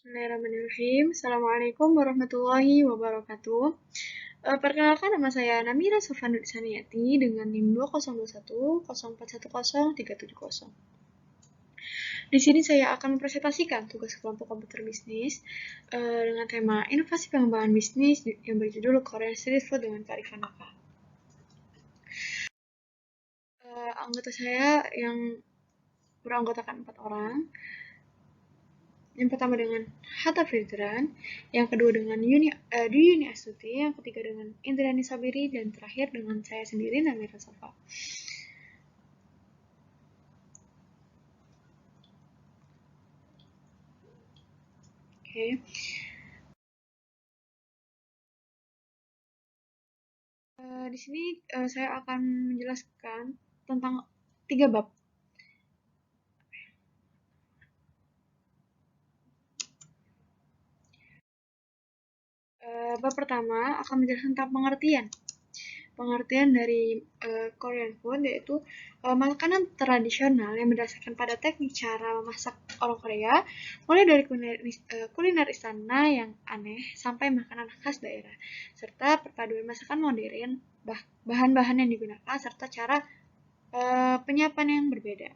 Bismillahirrahmanirrahim. Assalamualaikum warahmatullahi wabarakatuh. Perkenalkan, nama saya Namira Sofandut Saniati dengan NIM 2021 0410370. Di sini saya akan mempresentasikan tugas kelompok komputer bisnis dengan tema inovasi pengembangan bisnis yang berjudul Korean Street Food dengan kearifan lokal. Anggota saya yang beranggotakan 4 orang. Yang pertama dengan Hatta Firdran, yang kedua dengan Dwi Yuni Astuti, yang ketiga dengan Indrani Sabiri, dan terakhir dengan saya sendiri, Namira Sofa. Oke. Di sini saya akan menjelaskan tentang 3 bab. Bab pertama akan menjelaskan tentang pengertian dari Korean food, yaitu makanan tradisional yang berdasarkan pada teknik cara memasak orang Korea, mulai dari kuliner istana yang aneh sampai makanan khas daerah, serta perpaduan masakan modern, bahan-bahan yang digunakan, serta cara penyiapan yang berbeda.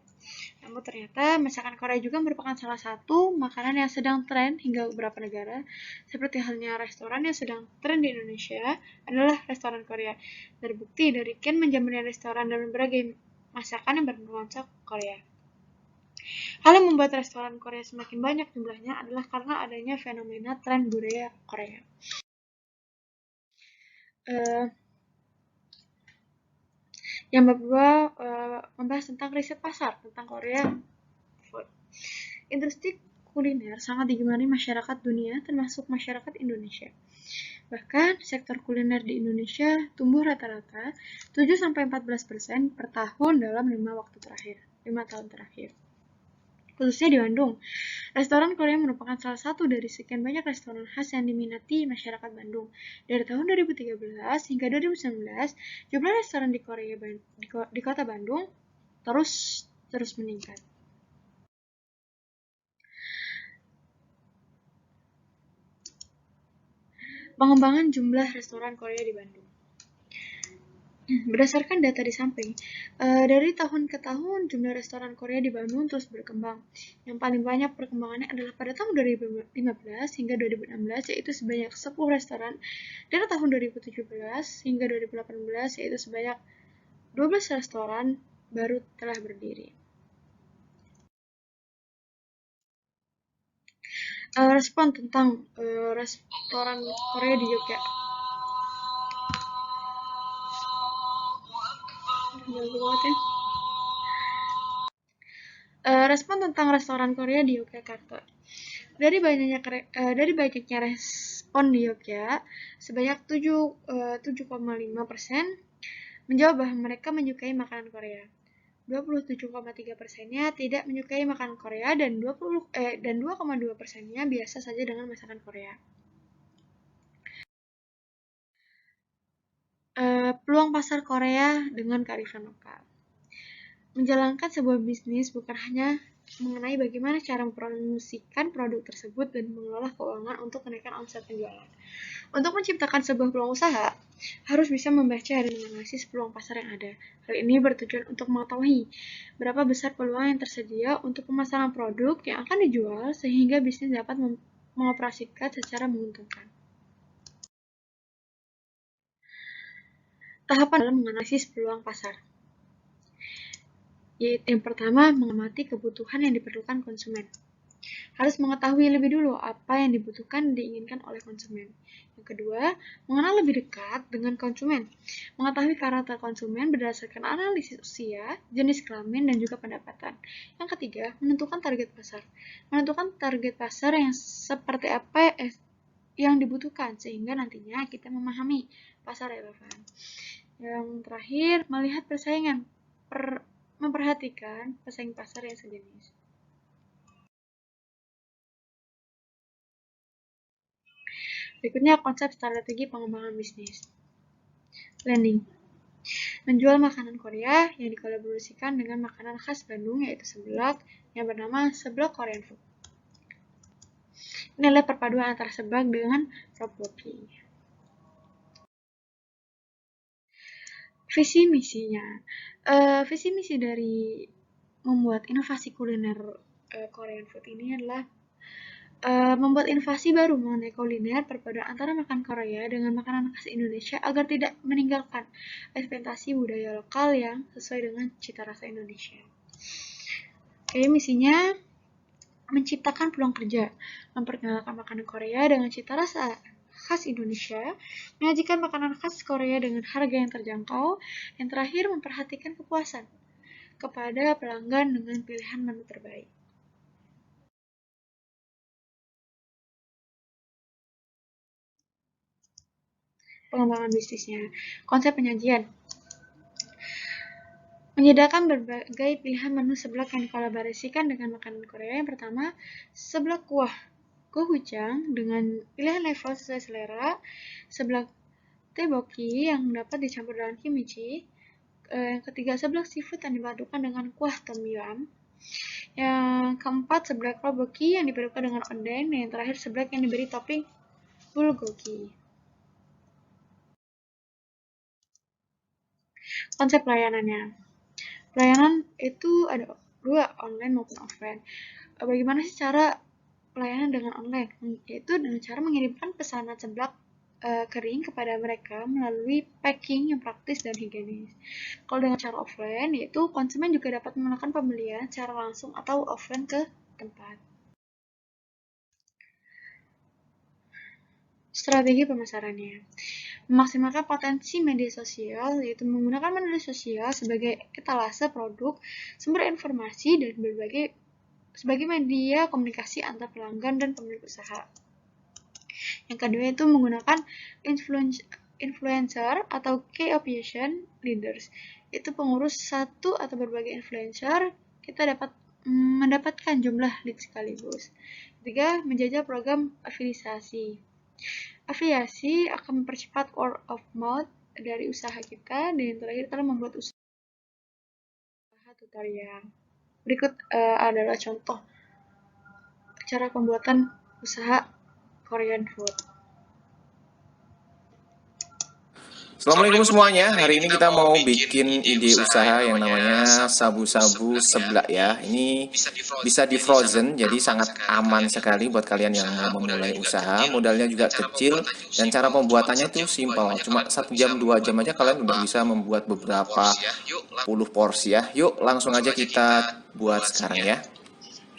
Namun ternyata masakan Korea juga merupakan salah satu makanan yang sedang tren hingga beberapa negara. Seperti halnya restoran yang sedang tren di Indonesia adalah restoran Korea. Terbukti dari Ken menjamukan restoran dan berbagai masakan yang bernuansa Korea. Hal yang membuat restoran Korea semakin banyak jumlahnya adalah karena adanya fenomena tren budaya Korea. Yang kedua, membahas tentang riset pasar tentang Korea food. Industri kuliner sangat digemari masyarakat dunia, termasuk masyarakat Indonesia. Bahkan, sektor kuliner di Indonesia tumbuh rata-rata 7-14% per tahun dalam 5 tahun terakhir. Khususnya di Bandung, restoran Korea merupakan salah satu dari sekian banyak restoran khas yang diminati masyarakat Bandung. Dari tahun 2013 hingga 2019, jumlah restoran di Korea di kota Bandung terus meningkat. Pengembangan jumlah restoran Korea di Bandung. Berdasarkan data di samping, dari tahun ke tahun jumlah restoran Korea di Bandung terus berkembang. Yang paling banyak perkembangannya adalah pada tahun 2015 hingga 2016, yaitu sebanyak 10 restoran, dan tahun 2017 hingga 2018, yaitu sebanyak 12 restoran baru telah berdiri. Respon tentang restoran Korea di Yogyakarta. Respon tentang restoran Korea di Yogyakarta. Dari banyaknya respon di Yogyakarta, sebanyak 7,5% menjawab bahwa mereka menyukai makanan Korea. 27,3%-nya tidak menyukai makanan Korea, dan 2,2%-nya biasa saja dengan masakan Korea. Peluang pasar Korea dengan kearifan lokal. Menjalankan sebuah bisnis bukan hanya mengenai bagaimana cara mempromosikan produk tersebut dan mengelola keuangan untuk menaikkan omset penjualan. Untuk menciptakan sebuah peluang usaha, harus bisa membaca dan menganalisis peluang pasar yang ada. Hal ini bertujuan untuk mengetahui berapa besar peluang yang tersedia untuk pemasaran produk yang akan dijual sehingga bisnis dapat mengoperasikan secara menguntungkan. Tahapan dalam menganalisis peluang pasar. Yaitu yang pertama, mengamati kebutuhan yang diperlukan konsumen. Harus mengetahui lebih dulu apa yang dibutuhkan dan diinginkan oleh konsumen. Yang kedua, mengenal lebih dekat dengan konsumen. Mengetahui karakter konsumen berdasarkan analisis usia, jenis kelamin, dan juga pendapatan. Yang ketiga, menentukan target pasar. Menentukan target pasar yang seperti apa yang dibutuhkan, sehingga nantinya kita memahami pasar relevan. Yang terakhir, melihat persaingan. Memperhatikan pesaing pasar yang sejenis. Berikutnya konsep strategi pengembangan bisnis. Landing. Menjual makanan Korea yang dikolaborasikan dengan makanan khas Bandung, yaitu seblak yang bernama Seblak Korean Food. nilai perpaduan antara seblak dengan tteokbokki. Visi misinya, visi misi dari membuat inovasi kuliner Korean food ini adalah membuat inovasi baru mengenai kuliner perpaduan antara makanan Korea dengan makanan khas Indonesia agar tidak meninggalkan ekspektasi budaya lokal yang sesuai dengan cita rasa Indonesia. Oke, misinya menciptakan peluang kerja, memperkenalkan makanan Korea dengan cita rasa khas Indonesia, menyajikan makanan khas Korea dengan harga yang terjangkau, yang terakhir memperhatikan kepuasan kepada pelanggan dengan pilihan menu terbaik. Pengembangan bisnisnya, konsep penyajian, menyediakan berbagai pilihan menu seblak yang dikolaborasikan dengan makanan Korea. Yang pertama, seblak kuah gochujang dengan pilihan level sesuai selera, seblak tteokbokki yang dapat dicampur dengan kimchi. Yang ketiga, seblak seafood yang dipadukan dengan kuah tom yum. Yang keempat, seblak tteokbokki yang dipadukan dengan oden. Dan yang terakhir, seblak yang diberi topping bulgogi. Konsep layanannya, pelayanan itu ada dua, online maupun offline. Bagaimana sih cara pelayanan dengan online? Yaitu dengan cara mengirimkan pesanan seblak kering kepada mereka melalui packing yang praktis dan higienis. Kalau dengan cara offline, yaitu konsumen juga dapat melakukan pembelian secara langsung atau offline ke tempat. Strategi pemasarannya, memaksimalkan potensi media sosial, yaitu menggunakan media sosial sebagai etalase produk, sumber informasi, dan sebagai media komunikasi antar pelanggan dan pemilik usaha. Yang kedua itu menggunakan influencer atau key opinion leaders. Itu pengurus satu atau berbagai influencer, kita dapat mendapatkan jumlah lead sekaligus. Ketiga, menjajah program afiliasi. Afiliasi akan mempercepat word of mouth dari usaha kita, dan yang terakhir adalah membuat usaha tutorial. Berikut adalah contoh cara pembuatan usaha Korean food. Assalamualaikum semuanya. Hari ini kita mau bikin ide usaha yang namanya sabu-sabu seblak ya. Ini bisa di frozen, jadi sangat aman sekali buat kalian yang mau memulai usaha. Modalnya juga kecil dan cara pembuatannya itu simpel. Cuma 1 jam 2 jam aja kalian udah bisa membuat beberapa puluh porsi ya. Yuk langsung aja kita buat sekarang ya.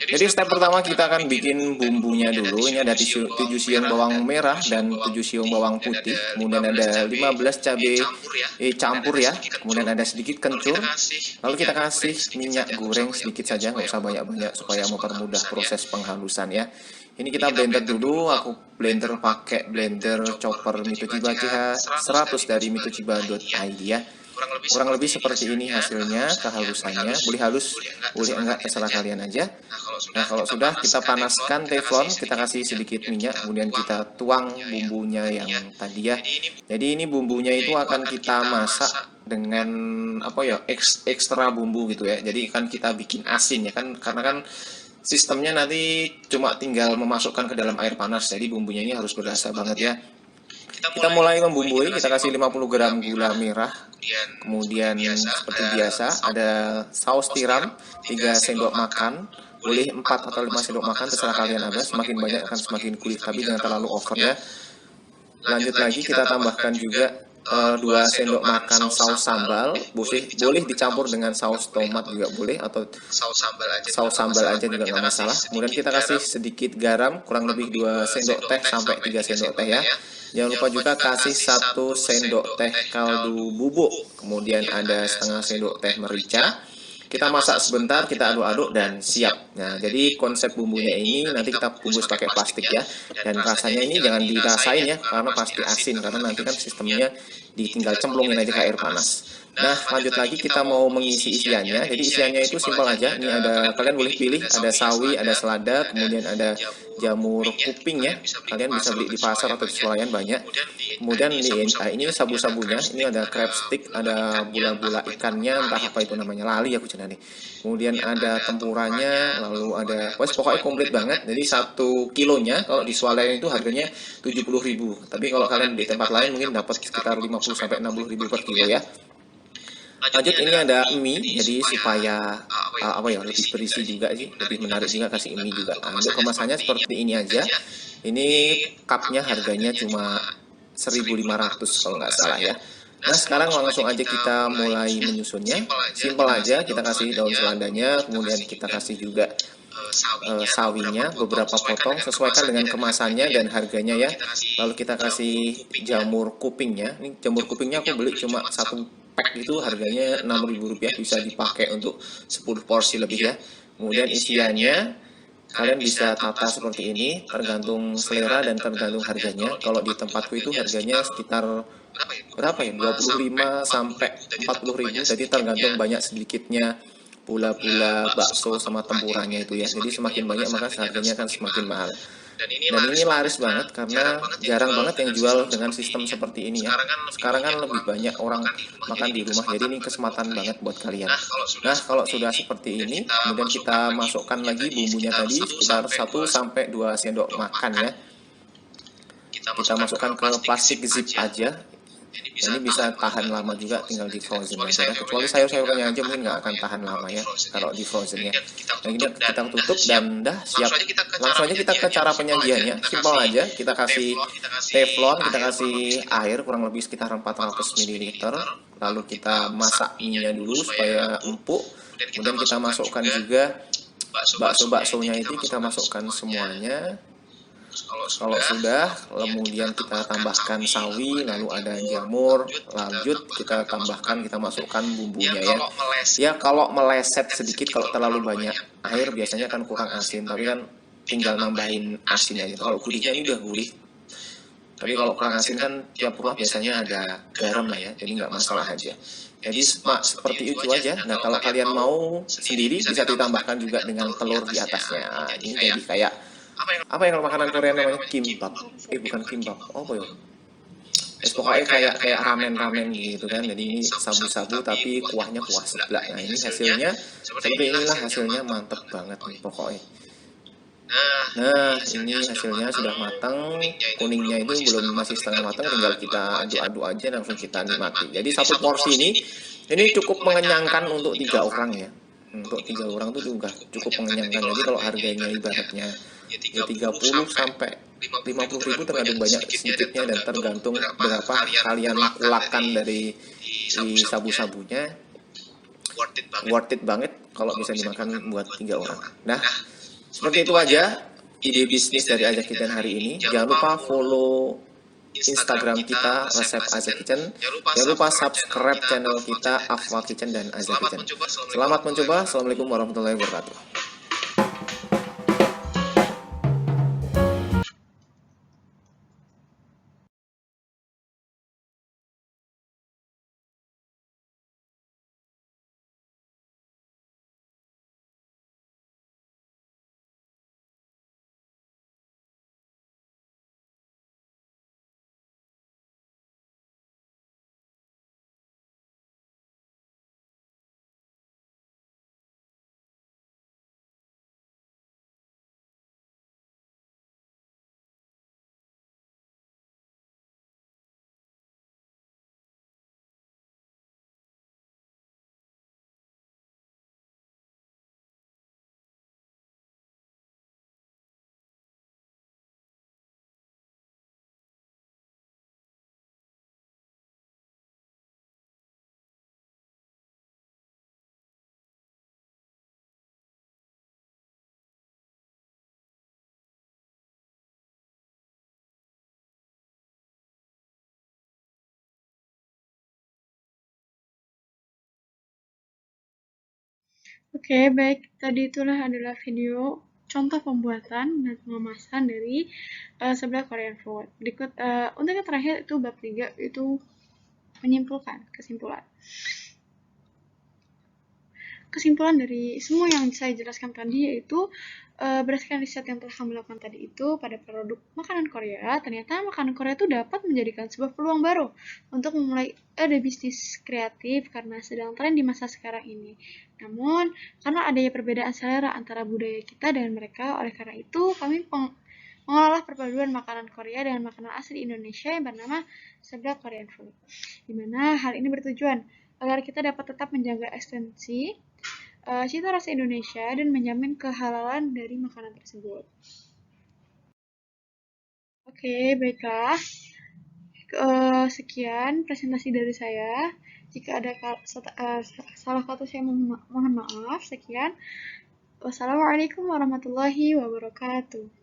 Jadi step pertama kita akan bikin bumbunya dulu. Ini ada 7 siung bawang merah dan 7 siung bawang putih. Kemudian ada 15 cabai campur ya. Kemudian ada sedikit kencur. Lalu kita kasih minyak goreng sedikit saja, nggak usah banyak-banyak supaya mempermudah proses penghalusan ya. Ini kita blender dulu. Aku blender pakai blender chopper Mitochiba CH100 dari mitochiba.id ya. Kurang lebih seperti ini hasilnya, kehalusannya. Boleh halus, boleh enggak, terserah kalian aja. Nah, kalau sudah kita panaskan teflon, kita kasih sedikit minyak, kemudian kita tuang bumbunya yang tadi ya. Jadi ini bumbunya itu akan kita masak dengan apa ya, ekstra bumbu gitu ya. Jadi kan kita bikin asin ya kan, karena kan sistemnya nanti cuma tinggal memasukkan ke dalam air panas. Jadi bumbunya ini harus berasa banget ya. Kita mulai membumbui, kita kasih 50 gram gula merah. Kemudian seperti biasa ada saus tiram 3 sendok makan. Boleh 4 atau 5 sendok makan, terserah kalian aja. Semakin banyak akan semakin gurih, tapi jangan terlalu over ya. Lanjut lagi kita tambahkan juga 2 sendok makan saus sambal. Boleh dicampur dengan saus tomat juga boleh, atau saus sambal aja juga nggak masalah. Kemudian kita kasih sedikit garam, kurang lebih 2 sendok teh sampai 3 sendok teh ya. Jangan lupa juga kasih 1 sendok teh kaldu bubuk. Kemudian ada setengah sendok teh merica. Kita masak sebentar, kita aduk-aduk dan siap. Nah, jadi konsep bumbunya ini nanti kita bungkus pakai plastik ya. Dan rasanya ini jangan dirasain ya, karena pasti asin. Karena nanti kan sistemnya ditinggal cemplungin aja ke air panas. Nah, lanjut lagi kita mau mengisi isiannya. Jadi isiannya itu simpel aja. Ini ada, kalian boleh pilih, ada sawi, ada selada, kemudian ada jamur kuping ya. Kalian bisa beli di pasar atau di swalayan banyak. Kemudian ini sabu-sabunya. Ini ada crab stick, ada bola-bola ikannya, entah apa itu namanya, lali aku nih. Kemudian ada tempuranya, lalu ada, pokoknya komplit banget. Jadi 1 kilonya kalau di swalayan itu harganya 70.000. Tapi kalau kalian di tempat lain mungkin dapat sekitar 50-60.000 per kilo ya. Lanjut, ini ada mie, jadi supaya lebih berisi juga sih, lebih menarik juga kasih mie juga. Nah, untuk kemasannya seperti ini aja. Ini cupnya harganya cuma 1.500 kalau nggak salah ya. Nah, sekarang langsung aja kita mulai menyusunnya. Simpel aja, kita kasih daun seladanya, kemudian kita kasih juga sawinya beberapa potong, sesuaikan dengan kemasannya dan harganya ya. Lalu kita kasih jamur kupingnya. Ini jamur kupingnya aku beli cuma 1 pack itu harganya Rp6.000, bisa dipakai untuk 10 porsi lebih ya. Kemudian isiannya kalian bisa tata seperti ini, tergantung selera dan tergantung harganya. Kalau di tempatku itu harganya sekitar berapa ya, 25 sampai 40.000, jadi tergantung banyak sedikitnya pula-pula bakso sama tempuranya itu ya. Jadi semakin banyak maka harganya akan semakin mahal. Dan ini laris banget karena jarang banget yang jual dengan sistem seperti ini ya. Sekarang kan lebih banyak orang makan di rumah, jadi ini kesempatan banget buat kalian. Nah, kalau sudah seperti ini, kemudian kita masukkan lagi bumbunya tadi sekitar 1-2 sendok makan ya. Kita masukkan ke plastik zip aja. Ini bisa tahan lama juga, tinggal di frozen aja ya. Kecuali sayur-sayurannya aja mungkin nggak akan tahan lama ya kalau di frozen ya. Nah, ini kita tutup dan dah siap. Langsung aja kita ke cara penyajiannya. Simpel aja, kita kasih teflon, kita kasih air kurang lebih sekitar 400 ml. Lalu kita masak mie-nya dulu supaya empuk. Kemudian kita masukkan juga bakso-baksonya itu, kita masukkan semuanya. Kalau sudah, kemudian kita tambahkan sawi, lalu ada jamur, lanjut kita tambahkan, kita masukkan bumbunya ya. Ya, kalau meleset sedikit, kalau terlalu banyak air biasanya kan kurang asin, tapi kan tinggal nambahin asin aja. Kalau gurihnya ini udah gurih. Tapi kalau kurang asin kan tiap rumah biasanya ada garam lah ya, jadi nggak masalah aja. Jadi seperti itu aja. Nah, kalau kalian mau sendiri bisa ditambahkan juga dengan telur di atasnya. Ini jadi kayak apa yang makanan Korea namanya kimbap, bukan kimbap, apa ya, pokoknya kayak ramen gitu kan. Jadi ini sabu-sabu tapi kuahnya kuah seblak. Nah, ini hasilnya seperti inilah, hasilnya mantep banget nih pokoknya. Nah, ini hasilnya sudah matang, kuningnya itu belum, masih setengah matang, tinggal kita aduk-aduk aja, langsung kita nikmati. Jadi satu porsi ini cukup mengenyangkan untuk 3 orang ya. Untuk 3 orang tuh juga cukup mengenyangkan. Jadi kalau harganya ibaratnya ya 30 sampai 50.000, tergantung banyak sedikitnya dan tergantung berapa kalian kulakan dari sabu-sabunya. Worth it banget kalau bisa dimakan buat 3 orang. Nah, seperti itu aja ide bisnis dari Aza Kitchen hari ini. Jangan lupa follow Instagram kita, resep Aza Kitchen. Jangan lupa subscribe channel kita, Afwa Kitchen dan Aza Kitchen. Selamat mencoba. Assalamualaikum warahmatullahi wabarakatuh. Oke, baik. Tadi itulah adalah video contoh pembuatan dan pengemasan dari sebelah Korean food. Berikut untuk yang terakhir itu bab 3, itu menyimpulkan kesimpulan dari semua yang saya jelaskan tadi yaitu berdasarkan riset yang telah kami lakukan tadi itu pada produk makanan Korea, ternyata makanan Korea itu dapat menjadikan sebuah peluang baru untuk memulai ada bisnis kreatif karena sedang tren di masa sekarang ini. Namun, karena adanya perbedaan selera antara budaya kita dengan mereka, oleh karena itu kami mengolah perpaduan makanan Korea dengan makanan asli Indonesia yang bernama seblak Korean food. Di mana hal ini bertujuan agar kita dapat tetap menjaga esensi cita rasa Indonesia dan menjamin kehalalan dari makanan tersebut. Oke, baiklah. Sekian presentasi dari saya. Jika ada salah kata saya mohon maaf. Sekian. Wassalamualaikum warahmatullahi wabarakatuh.